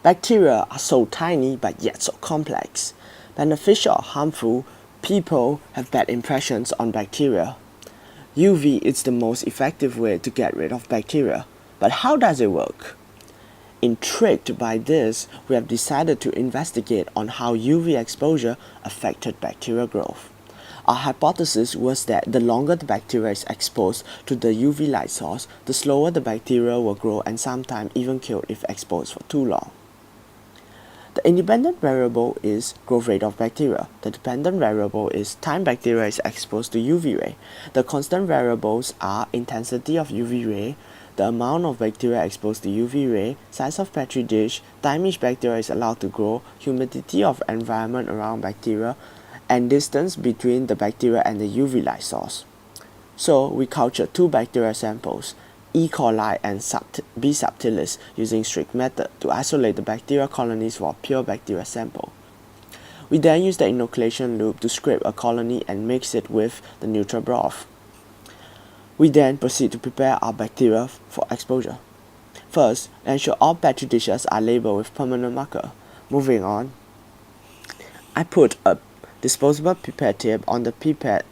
Bacteria are so tiny but yet so complex. Beneficial or harmful, people have bad impressions on bacteria. UV is the most effective way to get rid of bacteria, but how does it work? Intrigued by this, we have decided to investigate on how UV exposure affected bacterial growth. Our hypothesis was that the longer the bacteria is exposed to the UV light source, the slower the bacteria will grow and sometimes even killed if exposed for too long. The independent variable is growth rate of bacteria. The dependent variable is time bacteria is exposed to UV ray. The constant variables are intensity of UV ray, the amount of bacteria exposed to UV ray, size of petri dish, time each bacteria is allowed to grow, humidity of environment around bacteria, and distance between the bacteria and the UV light source. So we cultured two bacterial samples, E. coli and B. subtilis, using strict method to isolate the bacterial colonies for a pure bacterial sample. We then used the inoculation loop to scrape a colony and mix it with the neutral broth. We then proceed to prepare our bacteria for exposure. First, ensure all petri dishes are labeled with permanent marker. Moving on, I put a disposable pipette tip on the pipette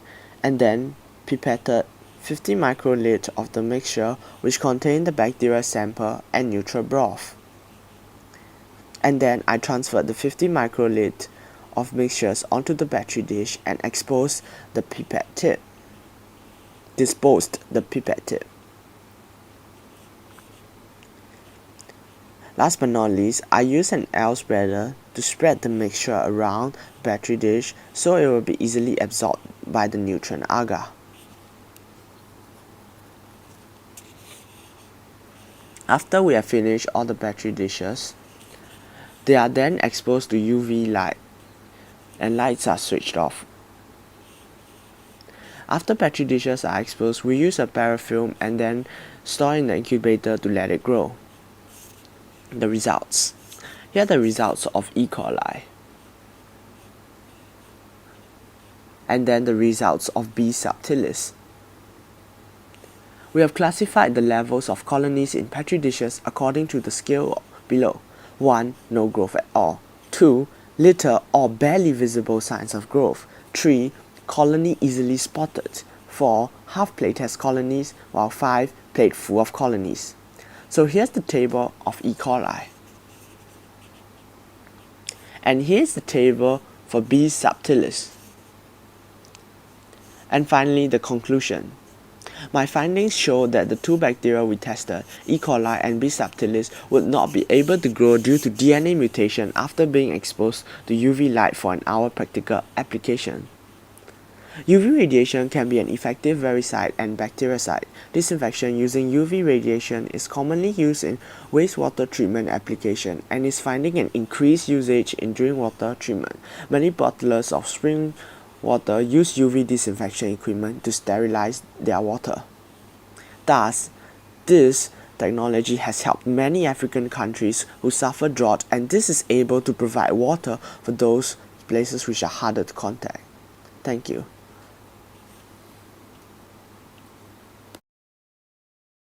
and then pipetted 50 microliter of the mixture which contained the bacterial sample and neutral broth. And then I transferred the 50 microliter of mixtures onto the petri dish and disposed the pipette tip. Last but not least, I used an L spreader to spread the mixture around the petri dish so it will be easily absorbed by the nutrient agar. After we have finished all the petri dishes, they are then exposed to UV light and lights are switched off. After petri dishes are exposed, we use a parafilm and then store in the incubator to let it grow. The results. Here are the results of E. coli. And then the results of B. subtilis. We have classified the levels of colonies in petri dishes according to the scale below. 1. No growth at all. 2. Little or barely visible signs of growth. 3. Colony easily spotted. 4. Half plate has colonies, while 5. Plate full of colonies. So here's the table of E. coli. And here's the table for B. subtilis. And finally, the conclusion. My findings show that the two bacteria we tested, E. coli and B. subtilis, would not be able to grow due to DNA mutation after being exposed to UV light for an hour practical application. UV radiation can be an effective viricide and bactericide. Disinfection using UV radiation is commonly used in wastewater treatment application and is finding an increased usage in drinking water treatment. Many bottlers of spring water use UV disinfection equipment to sterilize their water. Thus, this technology has helped many African countries who suffer drought, and this is able to provide water for those places which are harder to contact. Thank you.